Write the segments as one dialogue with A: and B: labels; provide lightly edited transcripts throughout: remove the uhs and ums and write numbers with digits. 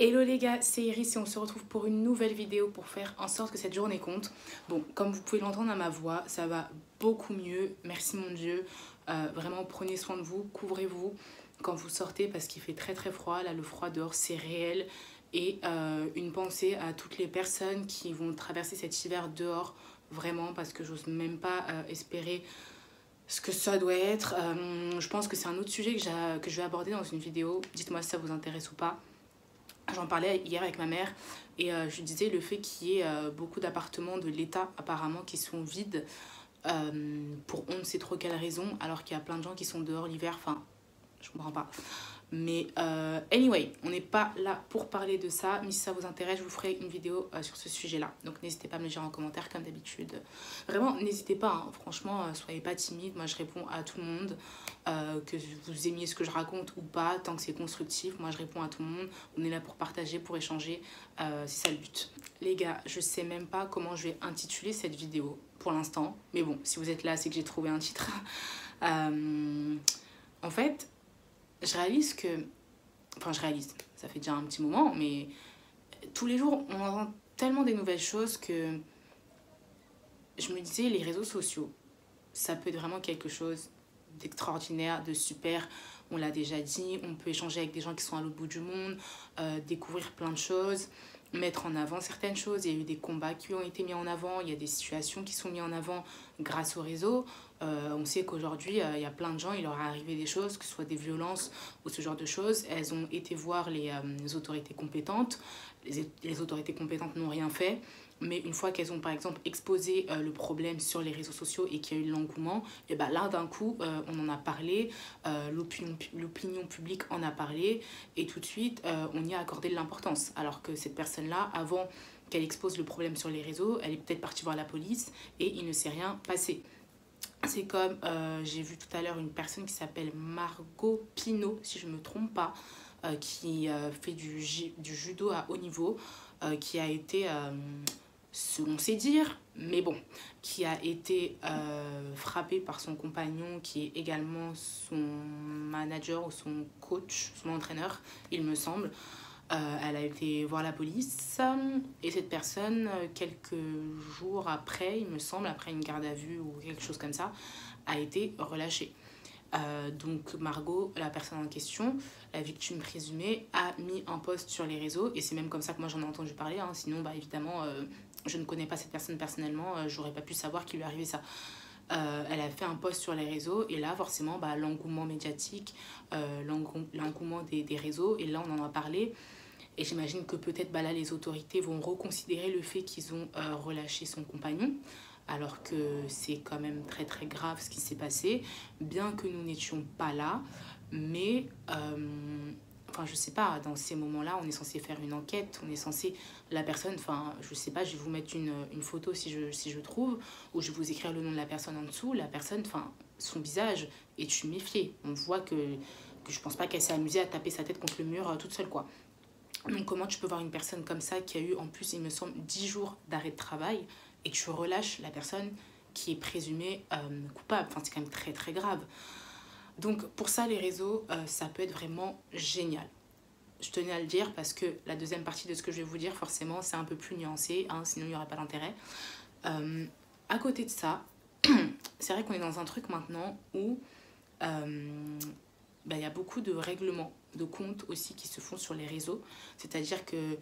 A: Hello les gars, c'est Iris et on se retrouve pour une nouvelle vidéo pour faire en sorte que cette journée compte. Bon, comme vous pouvez l'entendre à ma voix, ça va beaucoup mieux, merci mon Dieu. Vraiment prenez soin de vous, couvrez-vous quand vous sortez parce qu'il fait très très froid. Là le froid dehors c'est réel. Et une pensée à toutes les personnes qui vont traverser cet hiver dehors, vraiment parce que j'ose même pas espérer ce que ça doit être. Je pense que c'est un autre sujet que je vais aborder dans une vidéo, dites-moi si ça vous intéresse ou pas. J'en parlais hier avec ma mère et je lui disais le fait qu'il y ait beaucoup d'appartements de l'État apparemment qui sont vides pour on ne sait trop quelle raison, alors qu'il y a plein de gens qui sont dehors l'hiver, enfin je comprends pas. Mais anyway, on n'est pas là pour parler de ça, mais si ça vous intéresse, je vous ferai une vidéo sur ce sujet-là. Donc n'hésitez pas à me le dire en commentaire comme d'habitude. Vraiment, n'hésitez pas, hein. Franchement, soyez pas timide, moi je réponds à tout le monde. Que vous aimiez ce que je raconte ou pas, tant que c'est constructif, moi je réponds à tout le monde. On est là pour partager, pour échanger, c'est ça le but. Les gars, je sais même pas comment je vais intituler cette vidéo pour l'instant, mais bon, si vous êtes là, c'est que j'ai trouvé un titre. En fait, je réalise que... Enfin, je réalise, ça fait déjà un petit moment, mais tous les jours, on entend tellement des nouvelles choses que je me disais, les réseaux sociaux, ça peut être vraiment quelque chose d'extraordinaire, de super. On l'a déjà dit, on peut échanger avec des gens qui sont à l'autre bout du monde, découvrir plein de choses, mettre en avant certaines choses. Il y a eu des combats qui ont été mis en avant, il y a des situations qui sont mises en avant grâce au réseau. On sait qu'aujourd'hui, il y a plein de gens, il leur est arrivé des choses, que ce soit des violences ou ce genre de choses. Elles ont été voir les autorités compétentes. Les autorités compétentes n'ont rien fait. Mais une fois qu'elles ont par exemple exposé le problème sur les réseaux sociaux et qu'il y a eu de l'engouement, et ben là d'un coup on en a parlé, l'opinion publique en a parlé et tout de suite on y a accordé de l'importance. Alors que cette personne-là, avant qu'elle expose le problème sur les réseaux, elle est peut-être partie voir la police et il ne s'est rien passé. C'est comme, j'ai vu tout à l'heure une personne qui s'appelle Margot Pino, si je ne me trompe pas, qui fait du judo à haut niveau, qui a été, selon ses dires, mais bon, qui a été frappée par son compagnon, qui est également son manager ou son coach, son entraîneur, il me semble. Elle a été voir la police et cette personne, quelques jours après, il me semble, après une garde à vue ou quelque chose comme ça, a été relâchée. Donc Margot, la personne en question, la victime présumée, a mis un post sur les réseaux et c'est même comme ça que moi j'en ai entendu parler, hein. Sinon bah évidemment je ne connais pas cette personne personnellement, j'aurais pas pu savoir qu'il lui arrivait ça. Elle a fait un post sur les réseaux et là forcément bah, l'engouement médiatique, l'engouement des réseaux, et là on en a parlé. Et j'imagine que peut-être bah, là les autorités vont reconsidérer le fait qu'ils ont relâché son compagnon, alors que c'est quand même très très grave ce qui s'est passé, bien que nous n'étions pas là. Mais enfin je sais pas, dans ces moments-là on est censé faire une enquête, on est censé, la personne, enfin je sais pas, je vais vous mettre une photo si je trouve, ou je vais vous écrire le nom de la personne en dessous. La personne, enfin son visage est humifié, on voit que je pense pas qu'elle s'est amusée à taper sa tête contre le mur toute seule quoi. Donc comment tu peux voir une personne comme ça qui a eu en plus il me semble 10 jours d'arrêt de travail et tu relâches la personne qui est présumée coupable. Enfin c'est quand même très très grave. Donc pour ça les réseaux ça peut être vraiment génial. Je tenais à le dire parce que la deuxième partie de ce que je vais vous dire forcément c'est un peu plus nuancé, hein, sinon il n'y aurait pas d'intérêt. À côté de ça, c'est vrai qu'on est dans un truc maintenant où bah, y a beaucoup de règlements de comptes aussi qui se font sur les réseaux. C'est-à-dire que,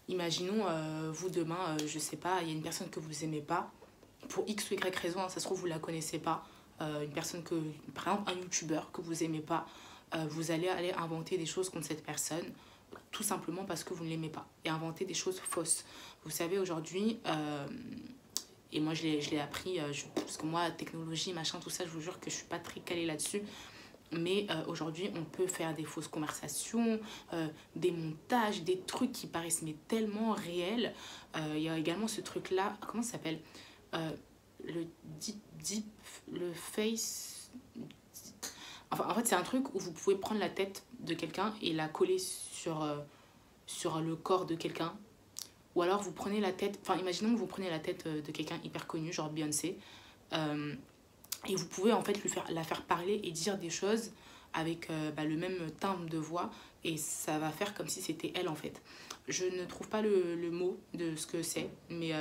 A: imaginons, vous demain, je sais pas, il y a une personne que vous aimez pas, pour X ou Y raison, hein, ça se trouve vous la connaissez pas, une personne que, par exemple un youtubeur que vous aimez pas, vous allez aller inventer des choses contre cette personne, tout simplement parce que vous ne l'aimez pas, et inventer des choses fausses. Vous savez, aujourd'hui, et moi je l'ai appris, parce que moi, technologie, machin, tout ça, je vous jure que je suis pas très calée là-dessus. Mais aujourd'hui, on peut faire des fausses conversations, des montages, des trucs qui paraissent mais tellement réels. Il y a également ce truc-là, comment ça s'appelle, le deep, le face... Enfin, en fait, c'est un truc où vous pouvez prendre la tête de quelqu'un et la coller sur le corps de quelqu'un. Ou alors, vous prenez la tête... Enfin, imaginons que vous prenez la tête de quelqu'un hyper connu, genre Beyoncé. Et vous pouvez en fait la faire parler et dire des choses avec bah, le même timbre de voix et ça va faire comme si c'était elle en fait. Je ne trouve pas le mot de ce que c'est, mais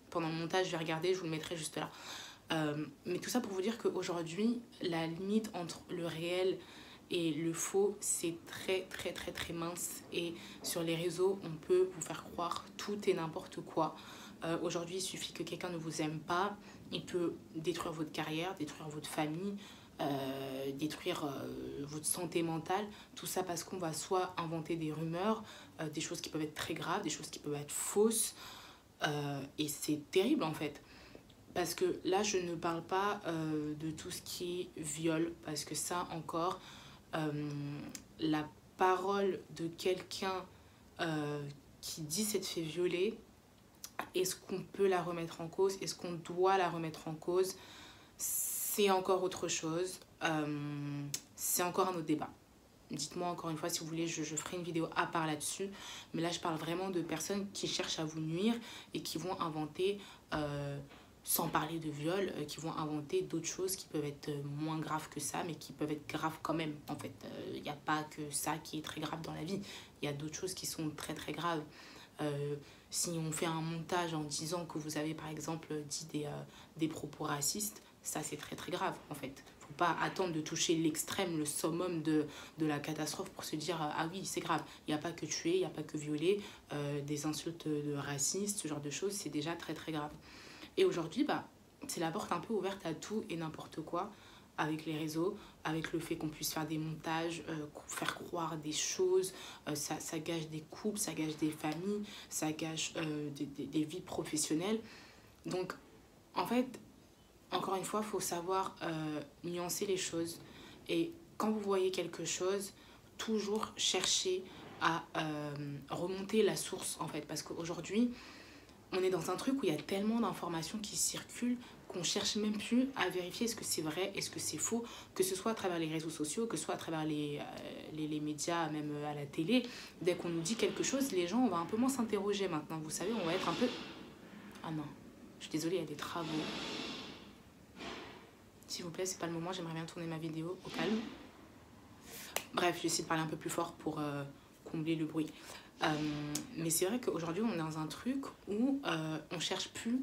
A: pendant le montage je vais regarder, je vous le mettrai juste là. Mais tout ça pour vous dire qu'aujourd'hui, la limite entre le réel et le faux, c'est très très très très mince. Et sur les réseaux, on peut vous faire croire tout et n'importe quoi. Aujourd'hui, il suffit que quelqu'un ne vous aime pas, il peut détruire votre carrière, détruire votre famille, détruire votre santé mentale. Tout ça parce qu'on va soit inventer des rumeurs, des choses qui peuvent être très graves, des choses qui peuvent être fausses. Et c'est terrible en fait. Parce que là, je ne parle pas de tout ce qui est viol, parce que ça encore, la parole de quelqu'un qui dit s'être fait violer, est-ce qu'on peut la remettre en cause? Est-ce qu'on doit la remettre en cause? C'est encore autre chose. C'est encore un autre débat. Dites-moi encore une fois si vous voulez, je ferai une vidéo à part là-dessus. Mais là, je parle vraiment de personnes qui cherchent à vous nuire et qui vont inventer... sans parler de viol, qui vont inventer d'autres choses qui peuvent être moins graves que ça, mais qui peuvent être graves quand même. En fait, il n'y a pas que ça qui est très grave dans la vie. Il y a d'autres choses qui sont très très graves. Si on fait un montage en disant que vous avez par exemple dit des propos racistes, ça c'est très très grave en fait. Faut pas attendre de toucher l'extrême, le summum de la catastrophe pour se dire ah oui c'est grave. Il n'y a pas que tuer, il n'y a pas que violer, des insultes de racistes, ce genre de choses, c'est déjà très très grave. Et aujourd'hui, bah, c'est la porte un peu ouverte à tout et n'importe quoi avec les réseaux, avec le fait qu'on puisse faire des montages, faire croire des choses, ça gâche des couples, ça gâche des familles, ça gâche des vies professionnelles. Donc, en fait, encore une fois, il faut savoir nuancer les choses. Et quand vous voyez quelque chose, toujours chercher à remonter la source, en fait. Parce qu'aujourd'hui, on est dans un truc où il y a tellement d'informations qui circulent qu'on cherche même plus à vérifier est-ce que c'est vrai, est-ce que c'est faux, que ce soit à travers les réseaux sociaux, que ce soit à travers les médias, même à la télé. Dès qu'on nous dit quelque chose, les gens, on va un peu moins s'interroger maintenant. Vous savez, on va être un peu... Ah non, je suis désolée, il y a des travaux. S'il vous plaît, c'est pas le moment, j'aimerais bien tourner ma vidéo au calme. Bref, je vais essayer de parler un peu plus fort pour combler le bruit. Mais c'est vrai qu'aujourd'hui on est dans un truc où on cherche plus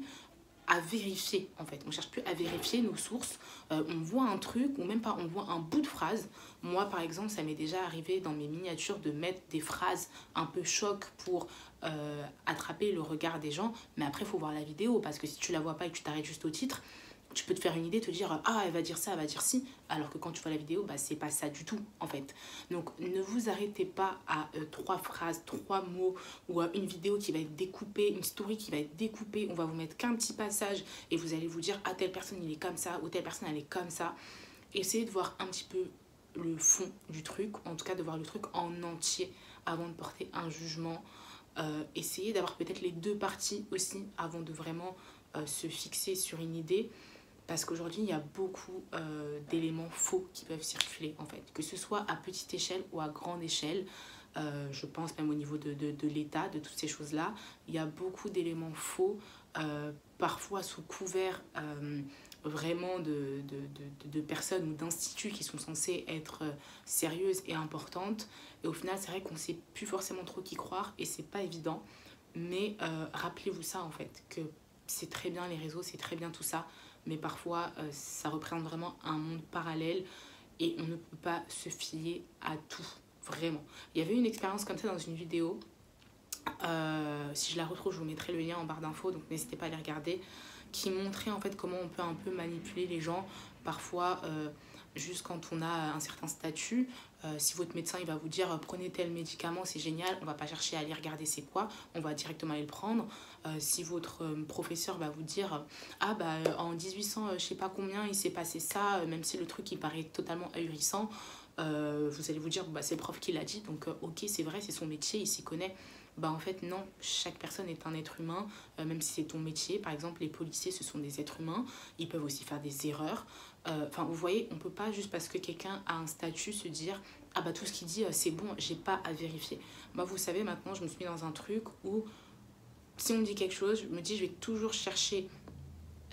A: à vérifier en fait, on cherche plus à vérifier nos sources. On voit un truc ou même pas, on voit un bout de phrase. Moi par exemple ça m'est déjà arrivé dans mes miniatures de mettre des phrases un peu choc pour attraper le regard des gens, mais après il faut voir la vidéo parce que si tu la vois pas et que tu t'arrêtes juste au titre, tu peux te faire une idée, te dire ah elle va dire ça, elle va dire ci, alors que quand tu vois la vidéo, bah c'est pas ça du tout en fait. Donc ne vous arrêtez pas à 3 phrases, 3 mots ou à une vidéo qui va être découpée, une story qui va être découpée, on va vous mettre qu'un petit passage et vous allez vous dire ah telle personne il est comme ça ou telle personne elle est comme ça. Essayez de voir un petit peu le fond du truc, en tout cas de voir le truc en entier avant de porter un jugement. Essayez d'avoir peut-être les deux parties aussi avant de vraiment se fixer sur une idée. Parce qu'aujourd'hui, il y a beaucoup d'éléments faux qui peuvent circuler, en fait. Que ce soit à petite échelle ou à grande échelle. Je pense même au niveau de l'État, de toutes ces choses-là. Il y a beaucoup d'éléments faux, parfois sous couvert vraiment de personnes ou d'instituts qui sont censés être sérieuses et importantes. Et au final, c'est vrai qu'on ne sait plus forcément trop qui croire et c'est pas évident. Mais rappelez-vous ça, en fait, que c'est très bien les réseaux, c'est très bien tout ça. Mais parfois ça représente vraiment un monde parallèle et on ne peut pas se fier à tout, vraiment. Il y avait une expérience comme ça dans une vidéo, si je la retrouve je vous mettrai le lien en barre d'infos, donc n'hésitez pas à les regarder, qui montrait en fait comment on peut un peu manipuler les gens, parfois juste quand on a un certain statut. Si votre médecin il va vous dire prenez tel médicament, c'est génial, on va pas chercher à aller regarder c'est quoi, on va directement aller le prendre. Si votre professeur va vous dire ah bah en 1800 je sais pas combien il s'est passé ça, même si le truc il paraît totalement ahurissant, vous allez vous dire bah, c'est le prof qui l'a dit, donc ok c'est vrai, c'est son métier, il s'y connaît. Bah en fait non, chaque personne est un être humain, même si c'est ton métier. Par exemple les policiers ce sont des êtres humains, ils peuvent aussi faire des erreurs. Enfin vous voyez, on peut pas juste parce que quelqu'un a un statut se dire ah bah tout ce qu'il dit c'est bon, j'ai pas à vérifier. Bah vous savez maintenant je me suis mis dans un truc où si on me dit quelque chose, je me dis je vais toujours chercher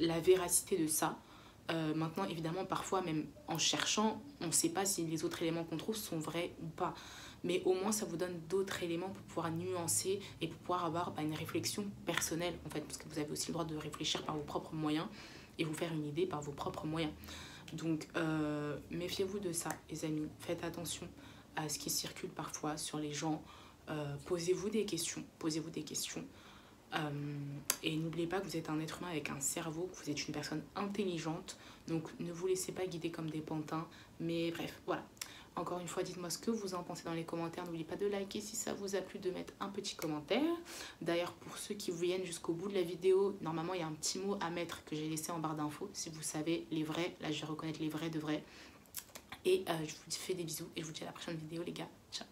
A: la véracité de ça. Maintenant évidemment parfois même en cherchant on ne sait pas si les autres éléments qu'on trouve sont vrais ou pas. mais au moins ça vous donne d'autres éléments pour pouvoir nuancer et pour pouvoir avoir une réflexion personnelle en fait, parce que vous avez aussi le droit de réfléchir par vos propres moyens et vous faire une idée par vos propres moyens. Donc méfiez-vous de ça les amis, faites attention à ce qui circule parfois sur les gens, posez-vous des questions, et n'oubliez pas que vous êtes un être humain avec un cerveau, que vous êtes une personne intelligente, donc ne vous laissez pas guider comme des pantins, mais bref, voilà. Encore une fois, dites-moi ce que vous en pensez dans les commentaires. N'oubliez pas de liker si ça vous a plu, de mettre un petit commentaire. D'ailleurs, pour ceux qui viennent jusqu'au bout de la vidéo, normalement, il y a un petit mot à mettre que j'ai laissé en barre d'infos. Si vous savez les vrais, là, je vais reconnaître les vrais de vrais. Et je vous fais des bisous et je vous dis à la prochaine vidéo, les gars. Ciao.